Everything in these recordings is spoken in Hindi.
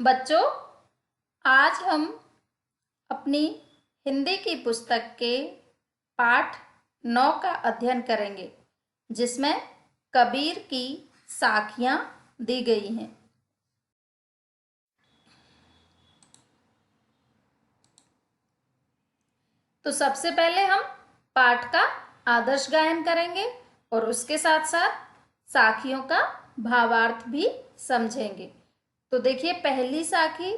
बच्चों, आज हम अपनी हिंदी की पुस्तक के पाठ 9 का अध्ययन करेंगे, जिसमें कबीर की साखियां दी गई हैं। तो सबसे पहले हम पाठ का आदर्श गायन करेंगे और उसके साथ साथ साखियों का भावार्थ भी समझेंगे। तो देखिए, पहली साखी,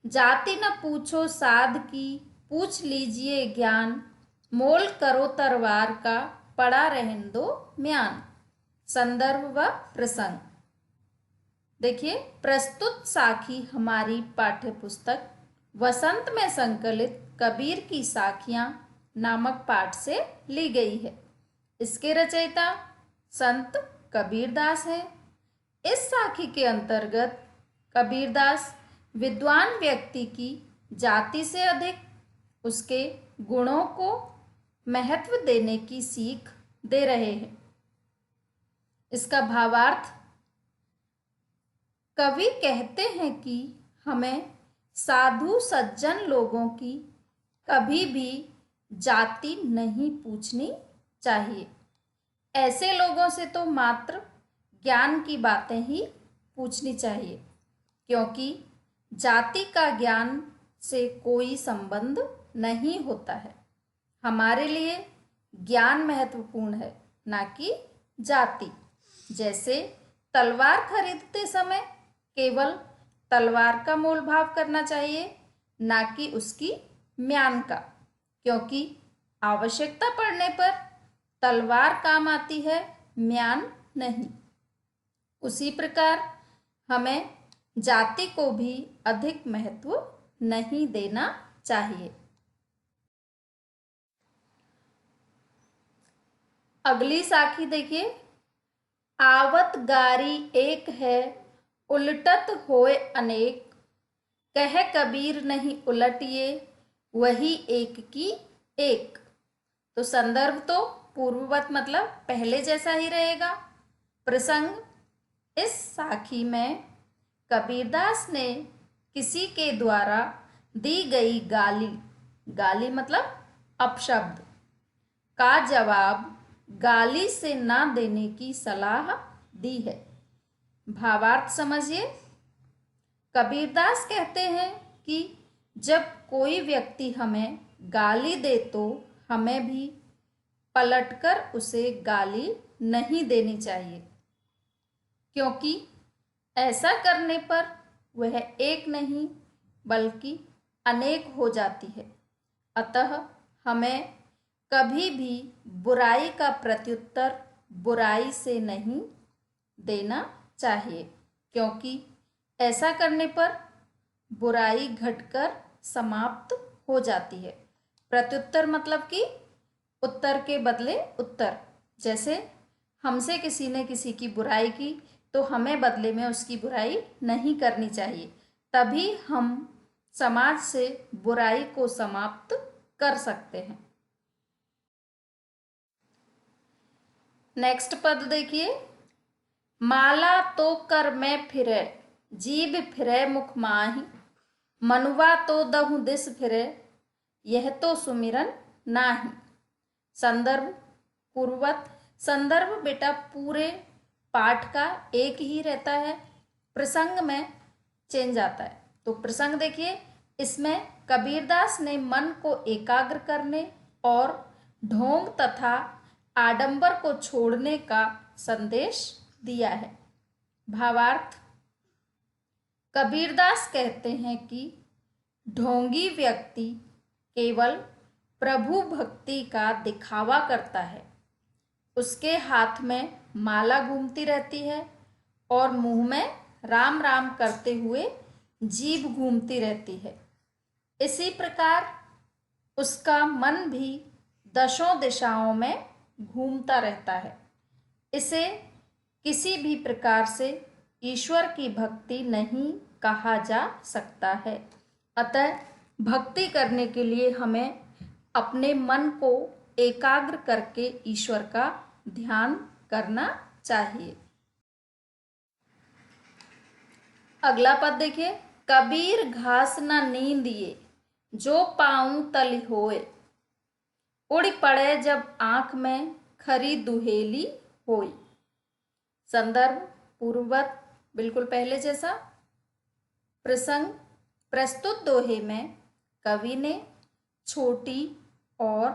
जाति न पूछो साध की, पूछ लीजिए ज्ञान, मोल करो तरवार का, पड़ा रहन दो म्यान। संदर्भ व प्रसंग। देखिए, प्रस्तुत साखी हमारी पाठ्य पुस्तक वसंत में संकलित कबीर की साखियां नामक पाठ से ली गई है। इसके रचयिता संत कबीरदास है। इस साखी के अंतर्गत कबीरदास विद्वान व्यक्ति की जाति से अधिक उसके गुणों को महत्व देने की सीख दे रहे हैं। इसका भावार्थ, कवि कहते हैं कि हमें साधु सज्जन लोगों की कभी भी जाति नहीं पूछनी चाहिए। ऐसे लोगों से तो मात्र ज्ञान की बातें ही पूछनी चाहिए, क्योंकि जाति का ज्ञान से कोई संबंध नहीं होता है। हमारे लिए ज्ञान महत्वपूर्ण है, ना कि जाति। जैसे तलवार खरीदते समय केवल तलवार का मोल भाव करना चाहिए, ना कि उसकी म्यान का, क्योंकि आवश्यकता पड़ने पर तलवार काम आती है, म्यान नहीं। उसी प्रकार हमें जाति को भी अधिक महत्व नहीं देना चाहिए। अगली साखी देखिए, आवत गारी एक है, उलटत होए अनेक, कह कबीर नहीं उलटिए, वही एक की एक। तो संदर्भ तो पूर्ववत मतलब पहले जैसा ही रहेगा। प्रसंग, इस साखी में कबीरदास ने किसी के द्वारा दी गई गाली, गाली मतलब अपशब्द, का जवाब गाली से ना देने की सलाह दी है। भावार्थ समझिए। कबीरदास कहते हैं कि जब कोई व्यक्ति हमें गाली दे तो हमें भी पलटकर उसे गाली नहीं देनी चाहिए, क्योंकि ऐसा करने पर वह एक नहीं बल्कि अनेक हो जाती है। अतः हमें कभी भी बुराई का प्रत्युत्तर बुराई से नहीं देना चाहिए, क्योंकि ऐसा करने पर बुराई घटकर समाप्त हो जाती है। प्रत्युत्तर मतलब कि उत्तर के बदले उत्तर। जैसे हमसे किसी ने किसी की बुराई की तो हमें बदले में उसकी बुराई नहीं करनी चाहिए, तभी हम समाज से बुराई को समाप्त कर सकते हैं। नेक्स्ट पद देखिए, माला तो कर में फिरे, जीभ फिरे मुख माही, मनुवा तो दहु दिस फिरे, यह तो सुमिरन नाही। संदर्भ पूर्ववत। संदर्भ बेटा पूरे पाठ का एक ही रहता है, प्रसंग में चेंज आता है। तो प्रसंग देखिए, इसमें कबीरदास ने मन को एकाग्र करने और ढोंग तथा आडंबर को छोड़ने का संदेश दिया है। भावार्थ, कबीरदास कहते हैं कि ढोंगी व्यक्ति केवल प्रभु भक्ति का दिखावा करता है। उसके हाथ में माला घूमती रहती है और मुंह में राम राम करते हुए जीभ घूमती रहती है। इसी प्रकार उसका मन भी दशों दिशाओं में घूमता रहता है। इसे किसी भी प्रकार से ईश्वर की भक्ति नहीं कहा जा सकता है। अतः भक्ति करने के लिए हमें अपने मन को एकाग्र करके ईश्वर का ध्यान करना चाहिए। अगला पद देखिए, कबीर घास न नींदिए, जो पाऊं तल होए। उड़ पड़े जब आंख में, खरी दुहेली होई। संदर्भ पूर्ववत बिल्कुल पहले जैसा। प्रसंग, प्रस्तुत दोहे में कवि ने छोटी और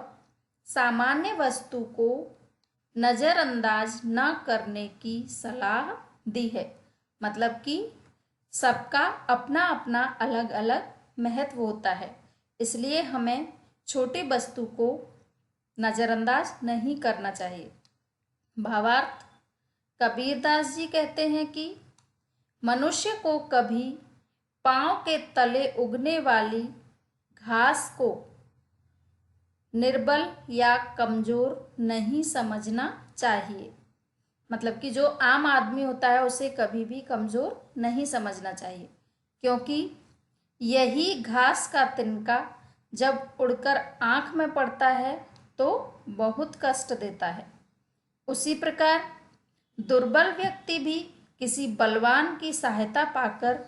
सामान्य वस्तु को नजरअंदाज न करने की सलाह दी है। मतलब कि सबका अपना अपना अलग अलग महत्व होता है, इसलिए हमें छोटी वस्तु को नजरअंदाज नहीं करना चाहिए। भावार्थ, कबीरदास जी कहते हैं कि मनुष्य को कभी पांव के तले उगने वाली घास को निर्बल या कमजोर नहीं समझना चाहिए। मतलब कि जो आम आदमी होता है उसे कभी भी कमजोर नहीं समझना चाहिए, क्योंकि यही घास का तिनका जब उड़कर आंख में पड़ता है तो बहुत कष्ट देता है। उसी प्रकार दुर्बल व्यक्ति भी किसी बलवान की सहायता पाकर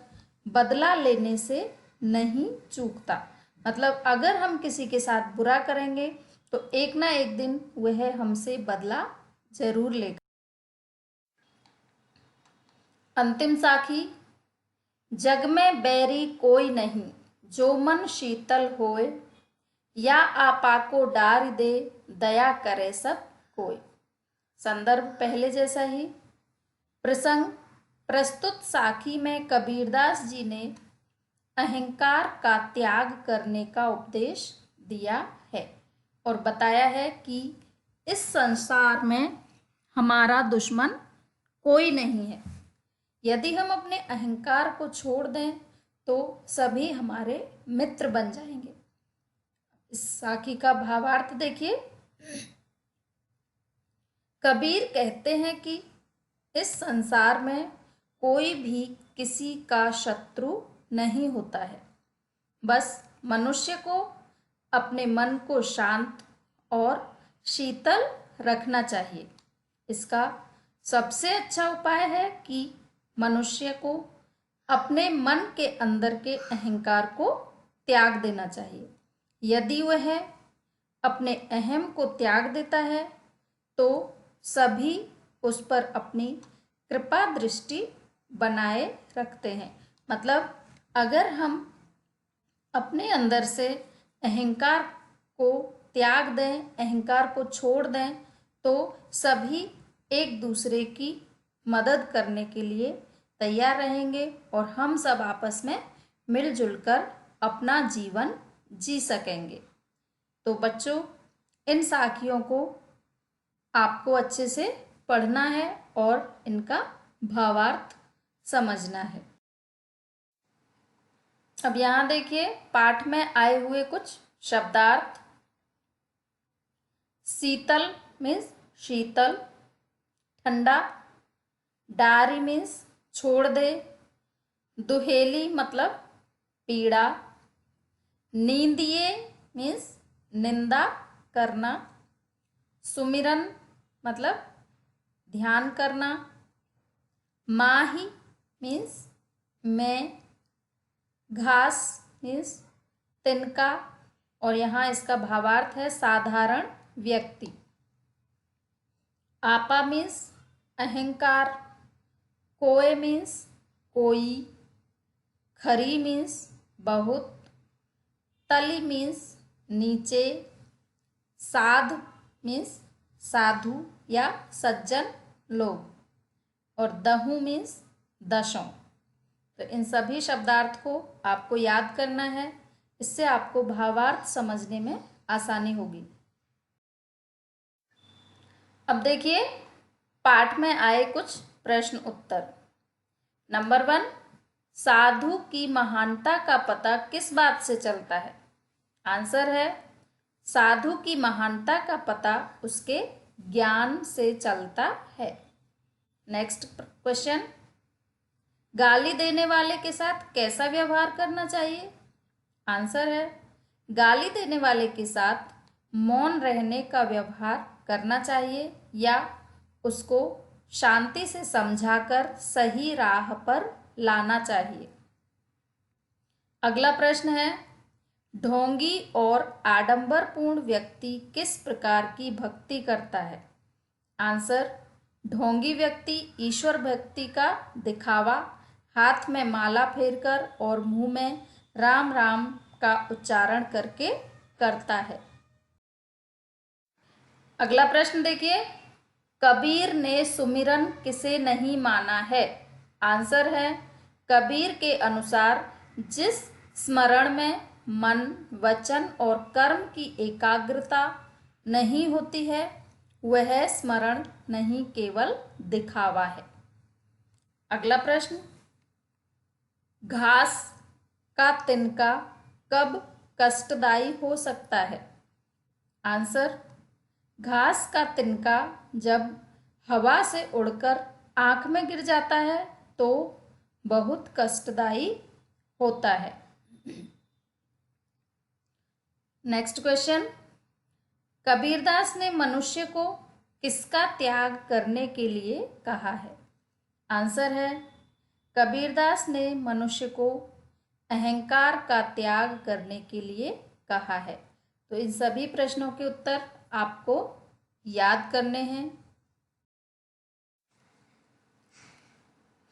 बदला लेने से नहीं चूकता। मतलब अगर हम किसी के साथ बुरा करेंगे तो एक ना एक दिन वह हमसे बदला जरूर लेगा। अंतिम साखी, जग में बैरी कोई नहीं, जो मन शीतल होए। या आपा को डार दे, दया करे सब कोई। संदर्भ पहले जैसा ही। प्रसंग, प्रस्तुत साखी में कबीरदास जी ने अहंकार का त्याग करने का उपदेश दिया है और बताया है कि इस संसार में हमारा दुश्मन कोई नहीं है। यदि हम अपने अहंकार को छोड़ दें तो सभी हमारे मित्र बन जाएंगे। इस साखी का भावार्थ देखिए। कबीर कहते हैं कि इस संसार में कोई भी किसी का शत्रु नहीं होता है। बस मनुष्य को अपने मन को शांत और शीतल रखना चाहिए। इसका सबसे अच्छा उपाय है कि मनुष्य को अपने मन के अंदर के अहंकार को त्याग देना चाहिए। यदि वह अपने अहम को त्याग देता है तो सभी उस पर अपनी कृपा दृष्टि बनाए रखते हैं। मतलब अगर हम अपने अंदर से अहंकार को त्याग दें, अहंकार को छोड़ दें, तो सभी एक दूसरे की मदद करने के लिए तैयार रहेंगे और हम सब आपस में मिलजुल कर अपना जीवन जी सकेंगे। तो बच्चों, इन साखियों को आपको अच्छे से पढ़ना है और इनका भावार्थ समझना है। अब यहाँ देखिए पाठ में आए हुए कुछ शब्दार्थ। शीतल मीन्स शीतल, ठंडा। डारी मीन्स छोड़ दे। दुहेली मतलब पीड़ा। नींदिए मीन्स निंदा करना। सुमिरन मतलब ध्यान करना। माही मीन्स मैं। घास मीन्स तिनका, और यहाँ इसका भावार्थ है साधारण व्यक्ति। आपा मीन्स अहंकार। कोय मीन्स कोई। खरी मीन्स बहुत। तली मीन्स नीचे। साध मीन्स साधु या सज्जन लोग। और दहु मीन्स दशों। तो इन सभी शब्दार्थ को आपको याद करना है, इससे आपको भावार्थ समझने में आसानी होगी। अब देखिए पाठ में आए कुछ प्रश्न उत्तर। नंबर 1, साधु की महानता का पता किस बात से चलता है? आंसर है साधु की महानता का पता उसके ज्ञान से चलता है। नेक्स्ट क्वेश्चन, गाली देने वाले के साथ कैसा व्यवहार करना चाहिए? आंसर है गाली देने वाले के साथ मौन रहने का व्यवहार करना चाहिए या उसको शांति से समझाकर सही राह पर लाना चाहिए। अगला प्रश्न है, ढोंगी और आडंबरपूर्ण व्यक्ति किस प्रकार की भक्ति करता है? आंसर, ढोंगी व्यक्ति ईश्वर भक्ति का दिखावा हाथ में माला फेरकर और मुंह में राम राम का उच्चारण करके करता है। अगला प्रश्न देखिए, कबीर ने सुमिरन किसे नहीं माना है? आंसर है, कबीर के अनुसार जिस स्मरण में मन, वचन और कर्म की एकाग्रता नहीं होती है वह स्मरण नहीं, केवल दिखावा है। अगला प्रश्न, घास का तिनका कब कष्टदायी हो सकता है? आंसर, घास का तिनका जब हवा से उड़कर आंख में गिर जाता है तो बहुत कष्टदायी होता है। नेक्स्ट क्वेश्चन, कबीरदास ने मनुष्य को किसका त्याग करने के लिए कहा है? आंसर है, कबीरदास ने मनुष्य को अहंकार का त्याग करने के लिए कहा है। तो इन सभी प्रश्नों के उत्तर आपको याद करने हैं।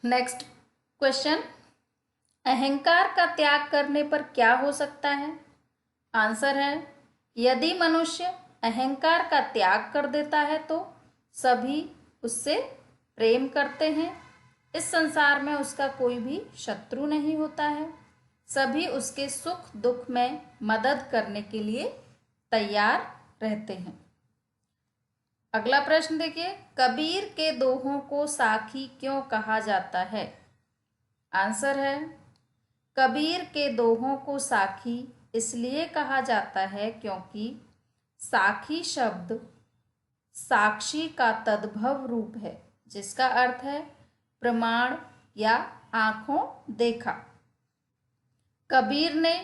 नेक्स्ट क्वेश्चन, अहंकार का त्याग करने पर क्या हो सकता है? आंसर है, यदि मनुष्य अहंकार का त्याग कर देता है तो सभी उससे प्रेम करते हैं। इस संसार में उसका कोई भी शत्रु नहीं होता है। सभी उसके सुख दुख में मदद करने के लिए तैयार रहते हैं। अगला प्रश्न देखिए, कबीर के दोहों को साखी क्यों कहा जाता है? आंसर है, कबीर के दोहों को साखी इसलिए कहा जाता है क्योंकि साखी शब्द साक्षी का तद्भव रूप है, जिसका अर्थ है प्रमाण या आंखों देखा। कबीर ने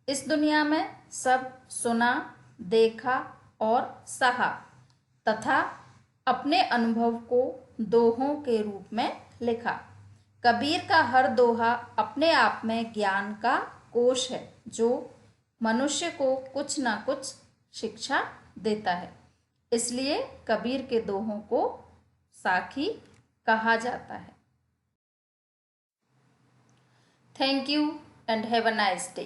इस दुनिया में सब सुना, देखा और सहा तथा अपने अनुभव को दोहों के रूप में लिखा। कबीर का हर दोहा अपने आप में ज्ञान का कोश है जो मनुष्य को कुछ ना कुछ शिक्षा देता है। इसलिए कबीर के दोहों को साखी कहा जाता है। Thank you and have a nice day.